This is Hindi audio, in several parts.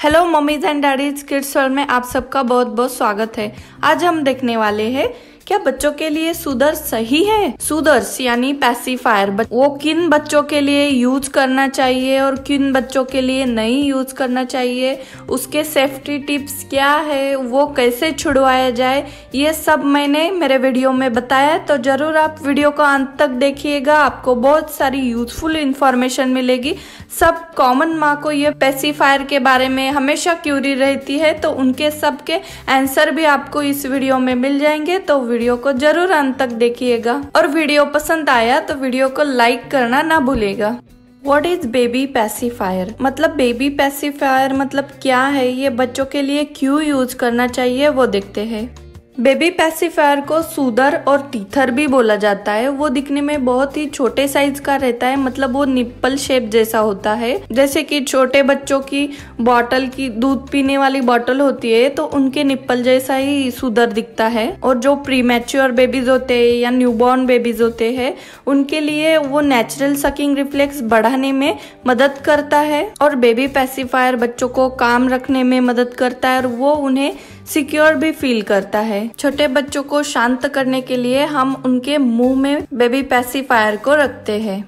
Hello mummies and daddies, kids world में आप सबका बहुत बहुत स्वागत है। आज हम देखने वाले हैं क्या बच्चों के लिए सूदर्स सही है। सूदर्स यानी पैसिफायर वो किन बच्चों के लिए यूज करना चाहिए और किन बच्चों के लिए नहीं यूज करना चाहिए, उसके सेफ्टी टिप्स क्या है, वो कैसे छुड़वाया जाए, ये सब मैंने मेरे वीडियो में बताया। तो जरूर आप वीडियो को अंत तक देखिएगा, आपको बहुत सारी यूजफुल इंफॉर्मेशन मिलेगी। सब कॉमन माँ को ये पैसिफायर के बारे में हमेशा क्यूरी रहती है, तो उनके सबके आंसर भी आपको इस वीडियो में मिल जाएंगे। तो वीडियो को जरूर अंत तक देखिएगा और वीडियो पसंद आया तो वीडियो को लाइक करना ना भूलिएगा। What is baby pacifier? मतलब बेबी पैसिफायर मतलब क्या है, ये बच्चों के लिए क्यों यूज करना चाहिए वो देखते हैं। बेबी पैसिफायर को सूदर और टीथर भी बोला जाता है। वो दिखने में बहुत ही छोटे साइज का रहता है, मतलब वो निप्पल शेप जैसा होता है। जैसे कि छोटे बच्चों की बॉटल की दूध पीने वाली बॉटल होती है तो उनके निप्पल जैसा ही सूदर दिखता है। और जो प्रीमैच्योर बेबीज होते हैं या न्यूबॉर्न बेबीज होते हैं उनके लिए वो नेचुरल सकिंग रिफ्लेक्स बढ़ाने में मदद करता है। और बेबी पैसिफायर बच्चों को काम रखने में मदद करता है और वो उन्हें सिक्योर भी फील करता है। छोटे बच्चों को शांत करने के लिए हम उनके मुंह में बेबी पैसिफायर को रखते हैं।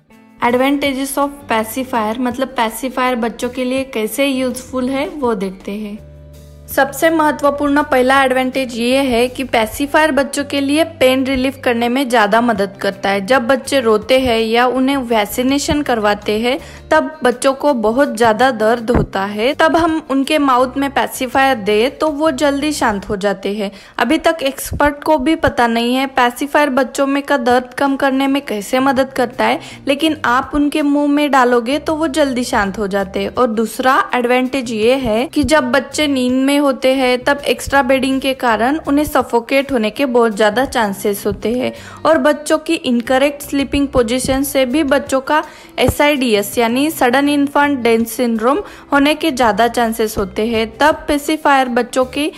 एडवांटेजेस ऑफ पैसिफायर मतलब पैसिफायर बच्चों के लिए कैसे यूजफुल है वो देखते हैं। सबसे महत्वपूर्ण पहला एडवांटेज ये है कि पैसिफायर बच्चों के लिए पेन रिलीफ करने में ज्यादा मदद करता है। जब बच्चे रोते हैं या उन्हें वैक्सीनेशन करवाते हैं तब बच्चों को बहुत ज्यादा दर्द होता है, तब हम उनके माउथ में पैसिफायर दे तो वो जल्दी शांत हो जाते हैं। अभी तक एक्सपर्ट को भी पता नहीं है पैसिफायर बच्चों में का दर्द कम करने में कैसे मदद करता है, लेकिन आप उनके मुंह में डालोगे तो वो जल्दी शांत हो जाते हैं। और दूसरा एडवांटेज ये है कि जब बच्चे नींद में होते हैं तब एक्स्ट्रा बेडिंग के कारण उन्हें सफोकेट होने के बहुत ज्यादा चांसेस होते हैं। और बच्चों की इनकरेक्ट स्लीपिंग पोजीशन से भी बच्चों का SIDS यानी सडन इन्फेंट डेथ सिंड्रोम होने के ज्यादा चांसेस होते हैं। तब पैसिफायर बच्चों की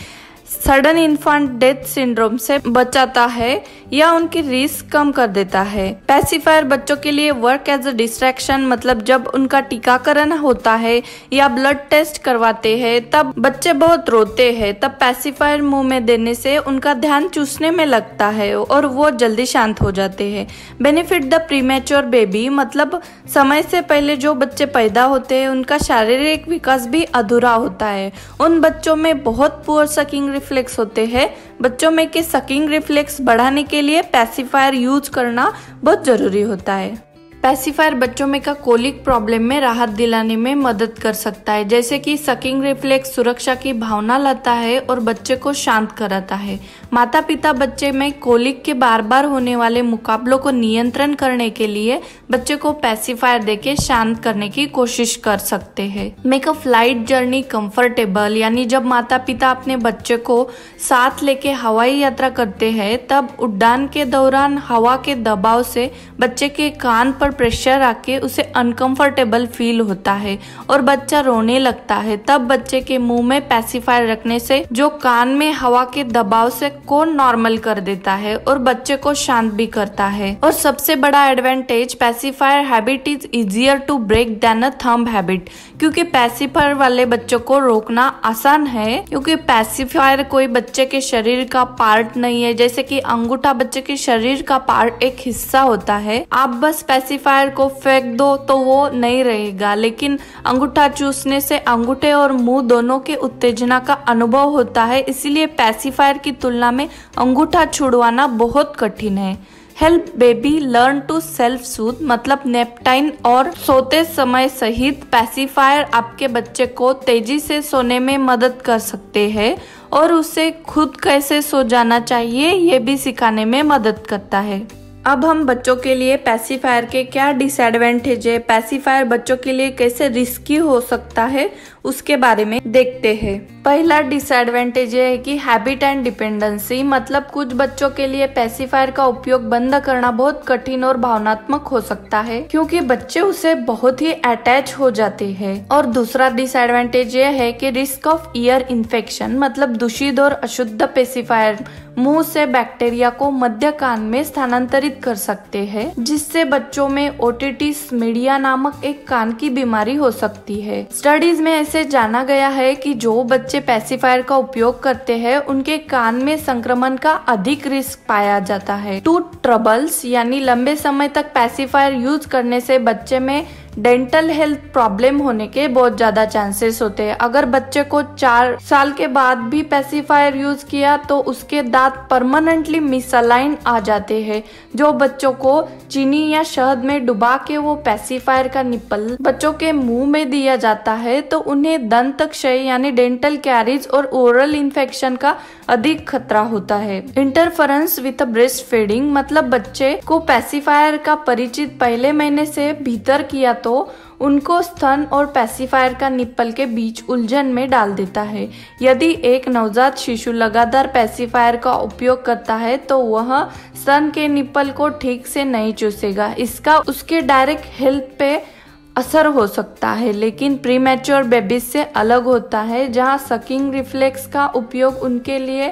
सडन इन्फेंट डेथ सिंड्रोम से बचाता है या उनकी रिस्क कम कर देता है। पैसिफायर बच्चों के लिए वर्क एज अ डिस्ट्रैक्शन मतलब जब उनका टीकाकरण होता है या ब्लड टेस्ट करवाते हैं तब बच्चे बहुत रोते हैं, तब पैसिफायर मुंह में देने से उनका ध्यान चूसने में लगता है और वो जल्दी शांत हो जाते हैं। बेनिफिट द प्रीमैच्योर बेबी मतलब समय से पहले जो बच्चे पैदा होते हैं उनका शारीरिक विकास भी अधूरा होता है। उन बच्चों में बहुत पुअर सकिंग रिफ्लेक्स होते हैं। बच्चों में के सकिंग रिफ्लेक्स बढ़ाने के लिए पैसिफायर यूज करना बहुत जरूरी होता है। पैसिफायर बच्चों में का कोलिक प्रॉब्लम में राहत दिलाने में मदद कर सकता है। जैसे कि सकिंग रिफ्लेक्स सुरक्षा की भावना लाता है और बच्चे को शांत कराता है। माता पिता बच्चे में कोलिक के बार बार होने वाले मुकाबलों को नियंत्रण करने के लिए बच्चे को पैसिफायर देके शांत करने की कोशिश कर सकते हैं। Make a flight journey comfortable यानी जब माता पिता अपने बच्चे को साथ लेके हवाई यात्रा करते हैं तब उड़ान के दौरान हवा के दबाव से बच्चे के कान पर प्रेशर आके उसे अनकंफर्टेबल फील होता है और बच्चा रोने लगता है। तब बच्चे के मुंह में पैसिफायर रखने से जो कान में हवा के दबाव से को नॉर्मल कर देता है और बच्चे को शांत भी करता है। और सबसे बड़ा advantage pacifier habit is easier to break than a thumb habit, क्योंकि पैसिफायर वाले बच्चों को रोकना आसान है, क्योंकि पैसिफायर कोई बच्चे के शरीर का पार्ट नहीं है। जैसे कि अंगूठा बच्चे के शरीर का पार्ट एक हिस्सा होता है, आप बस पैसिफायर को फेंक दो तो वो नहीं रहेगा, लेकिन अंगूठा चूसने से अंगूठे और मुंह दोनों के उत्तेजना का अनुभव होता है। इसीलिए पैसिफायर की तुलना में अंगूठा छुड़वाना बहुत कठिन है। Help baby learn to self soothe मतलब नैप टाइम और सोते समय सहित पैसिफायर आपके बच्चे को तेजी से सोने में मदद कर सकते हैं और उसे खुद कैसे सो जाना चाहिए ये भी सिखाने में मदद करता है। अब हम बच्चों के लिए पैसिफायर के क्या डिसएडवांटेज है, पैसिफायर बच्चों के लिए कैसे रिस्की हो सकता है उसके बारे में देखते हैं। पहला डिसएडवांटेज ये है कि हैबिट एंड डिपेंडेंसी मतलब कुछ बच्चों के लिए पैसिफायर का उपयोग बंद करना बहुत कठिन और भावनात्मक हो सकता है, क्योंकि बच्चे उसे बहुत ही अटैच हो जाते हैं। और दूसरा डिसएडवांटेज ये है कि रिस्क ऑफ ईयर इन्फेक्शन मतलब दूषित और अशुद्ध पैसिफायर मुंह से बैक्टीरिया को मध्य कान में स्थानांतरित कर सकते हैं, जिससे बच्चों में ओटिटिस मीडिया नामक एक कान की बीमारी हो सकती है। स्टडीज में ऐसे से जाना गया है कि जो बच्चे पेसिफायर का उपयोग करते हैं उनके कान में संक्रमण का अधिक रिस्क पाया जाता है। टूथ ट्रबल्स यानी लंबे समय तक पेसिफायर यूज करने से बच्चे में डेंटल हेल्थ प्रॉब्लम होने के बहुत ज्यादा चांसेस होते हैं। अगर बच्चे को 4 साल के बाद भी पेसिफायर यूज किया तो उसके दांत परमानेंटली मिसअलाइन आ जाते हैं। जो बच्चों को चीनी या शहद में डुबा के वो पेसिफायर का निप्पल बच्चों के मुंह में दिया जाता है तो उन्हें दंत क्षय यानी डेंटल कैरीज और ओरल इन्फेक्शन का अधिक खतरा होता है। इंटरफेरेंस विद ब्रेस्ट फीडिंग मतलब बच्चे को पेसिफायर का परिचित पहले महीने से भीतर किया तो उनको स्तन और पेसिफायर का निप्पल के बीच उलझन में डाल देता है। यदि एक नवजात शिशु लगातार पेसिफायर का उपयोग करता है तो वह स्तन के निप्पल को ठीक से नहीं चूसेगा। इसका उसके डायरेक्ट हेल्थ पे असर हो सकता है, लेकिन प्रीमैच्योर बेबीज से अलग होता है जहां सकिंग रिफ्लेक्स का उपयोग उनके लिए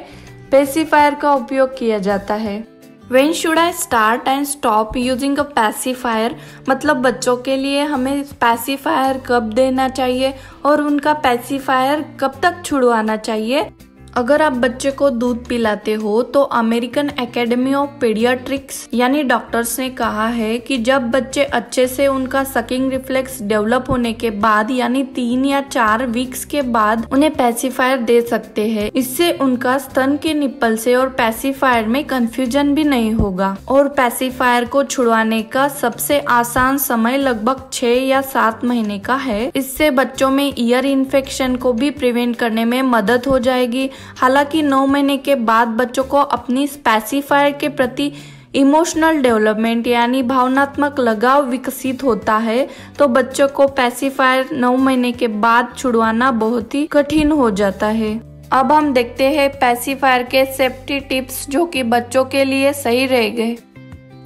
पेसिफायर का उपयोग किया जाता है। When should I start and stop using a pacifier? मतलब बच्चों के लिए हमें पेसिफायर कब देना चाहिए और उनका पेसिफायर कब तक छुड़वाना चाहिए। अगर आप बच्चे को दूध पिलाते हो तो अमेरिकन एकेडमी ऑफ पीडियाट्रिक्स यानी डॉक्टर्स ने कहा है कि जब बच्चे अच्छे से उनका सकिंग रिफ्लेक्स डेवलप होने के बाद यानी 3 या 4 वीक्स के बाद उन्हें पेसिफायर दे सकते हैं। इससे उनका स्तन के निप्पल से और पेसिफायर में कंफ्यूजन भी नहीं होगा। और पेसिफायर को छुड़वाने का सबसे आसान समय लगभग 6 या 7 महीने का है। इससे बच्चों में ईयर इन्फेक्शन को भी प्रिवेंट करने में मदद हो जाएगी। हालांकि 9 महीने के बाद बच्चों को अपनी पेसिफायर के प्रति इमोशनल डेवलपमेंट यानी भावनात्मक लगाव विकसित होता है तो बच्चों को पेसिफायर 9 महीने के बाद छुड़वाना बहुत ही कठिन हो जाता है। अब हम देखते हैं पेसिफायर के सेफ्टी टिप्स जो कि बच्चों के लिए सही रहेंगे।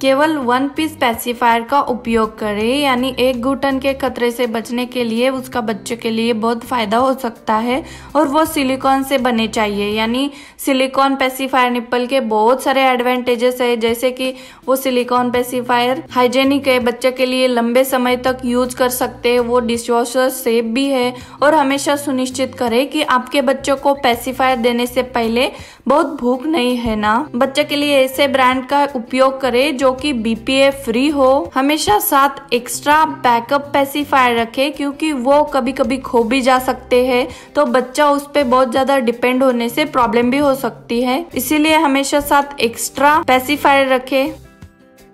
केवल 1 पीस पेसिफायर का उपयोग करें यानी एक घुटन के खतरे से बचने के लिए उसका बच्चे के लिए बहुत फायदा हो सकता है और वो सिलिकॉन से बने चाहिए। यानी सिलिकॉन पेसिफायर निप्पल के बहुत सारे एडवांटेजेस है, जैसे कि वो सिलिकॉन पेसिफायर हाइजेनिक है, बच्चे के लिए लंबे समय तक यूज कर सकते हैं, वो डिशवॉशर सेफ भी है। और हमेशा सुनिश्चित करें कि आपके बच्चों को पेसिफायर देने से पहले बहुत भूख नहीं है ना। बच्चे के लिए ऐसे ब्रांड का उपयोग करें जो कि BPA फ्री हो। हमेशा साथ एक्स्ट्रा बैकअप पेसिफायर रखें क्योंकि वो कभी कभी खो भी जा सकते हैं तो बच्चा उस पे बहुत ज्यादा डिपेंड होने से प्रॉब्लम भी हो सकती है। इसीलिए हमेशा साथ एक्स्ट्रा पेसिफायर रखें।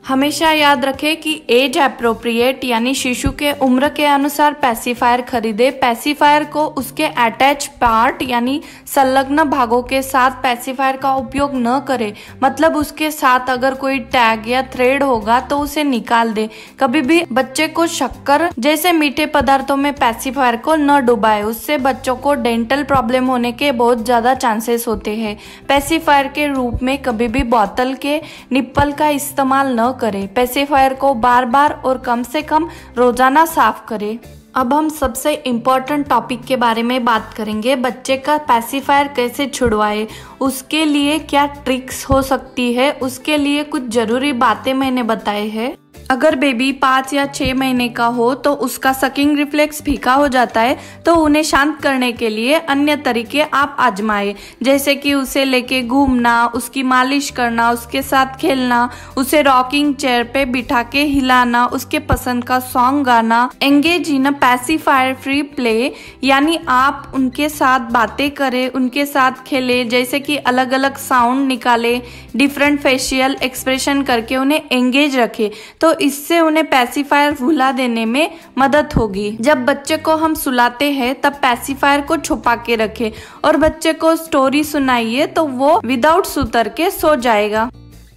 हमेशा याद रखें कि एज अप्रोप्रिएट यानी शिशु के उम्र के अनुसार पेसिफायर खरीदे। पेसिफायर को उसके अटैच पार्ट यानी संलग्न भागों के साथ पेसिफायर का उपयोग न करें। मतलब उसके साथ अगर कोई टैग या थ्रेड होगा तो उसे निकाल दे। कभी भी बच्चे को शक्कर जैसे मीठे पदार्थों में पेसिफायर को न डुबाए, उससे बच्चों को डेंटल प्रॉब्लम होने के बहुत ज्यादा चांसेस होते हैं। पेसिफायर के रूप में कभी भी बोतल के निप्पल का इस्तेमाल न करें। पेसिफायर को बार बार और कम से कम रोजाना साफ करें। अब हम सबसे इम्पोर्टेंट टॉपिक के बारे में बात करेंगे, बच्चे का पेसिफायर कैसे छुड़वाए, उसके लिए क्या ट्रिक्स हो सकती है। उसके लिए कुछ जरूरी बातें मैंने बताई है। अगर बेबी 5 या 6 महीने का हो तो उसका सकिंग रिफ्लेक्स फीका हो जाता है तो उन्हें शांत करने के लिए अन्य तरीके आप आजमाएं, जैसे कि उसे लेके घूमना, उसकी मालिश करना, उसके साथ खेलना, उसे रॉकिंग चेयर पे बिठा के हिलाना, उसके पसंद का सॉन्ग गाना। Engage in a pacifier free play यानी आप उनके साथ बातें करें, उनके साथ खेले, जैसे कि अलग अलग साउंड निकाले, डिफरेंट फेशियल एक्सप्रेशन करके उन्हें एंगेज रखे तो इससे उन्हें पेसिफायर भुला देने में मदद होगी। जब बच्चे को हम सुलाते हैं तब पेसिफायर को छुपा के रखें और बच्चे को स्टोरी सुनाइए तो वो विदाउट सुतर के सो जाएगा।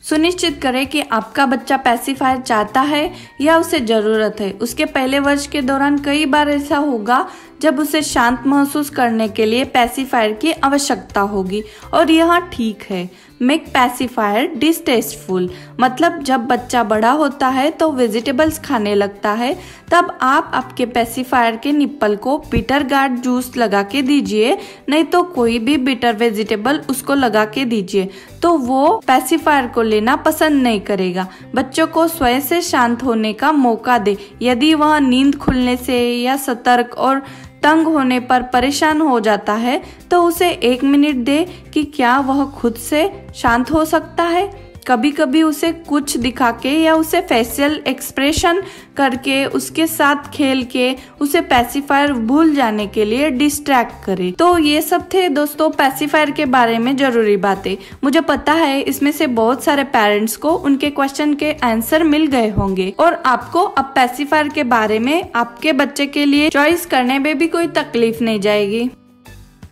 सुनिश्चित करें कि आपका बच्चा पेसिफायर चाहता है या उसे जरूरत है। उसके पहले वर्ष के दौरान कई बार ऐसा होगा जब उसे शांत महसूस करने के लिए पेसिफायर की आवश्यकता होगी और यह ठीक है। मेक पेसिफायर डिस्टेस्टफुल मतलब जब बच्चा बड़ा होता है तो वेजिटेबल्स खाने लगता है तब आप आपके पेसिफायर के निप्पल को बिटर गार्ड जूस लगा के दीजिए, नहीं तो कोई भी बिटर वेजिटेबल उसको लगा के दीजिए तो वो पेसिफायर को लेना पसंद नहीं करेगा। बच्चों को स्वयं से शांत होने का मौका दे। यदि वह नींद खुलने से या सतर्क और तंग होने पर परेशान हो जाता है तो उसे 1 मिनट दे कि क्या वह खुद से शांत हो सकता है। कभी कभी उसे कुछ दिखा के या उसे फेशियल एक्सप्रेशन करके उसके साथ खेल के उसे पैसिफायर भूल जाने के लिए डिस्ट्रैक्ट करे। तो ये सब थे दोस्तों पैसिफायर के बारे में जरूरी बातें। मुझे पता है इसमें से बहुत सारे पेरेंट्स को उनके क्वेश्चन के आंसर मिल गए होंगे और आपको अब पैसिफायर के बारे में आपके बच्चे के लिए चॉइस करने में भी कोई तकलीफ नहीं जाएगी।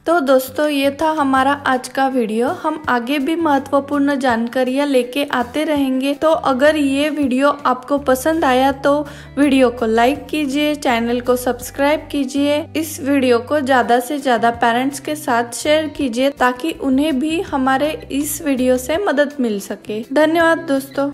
तो दोस्तों ये था हमारा आज का वीडियो। हम आगे भी महत्वपूर्ण जानकारियाँ लेके आते रहेंगे। तो अगर ये वीडियो आपको पसंद आया तो वीडियो को लाइक कीजिए, चैनल को सब्सक्राइब कीजिए, इस वीडियो को ज्यादा से ज्यादा पेरेंट्स के साथ शेयर कीजिए ताकि उन्हें भी हमारे इस वीडियो से मदद मिल सके। धन्यवाद दोस्तों।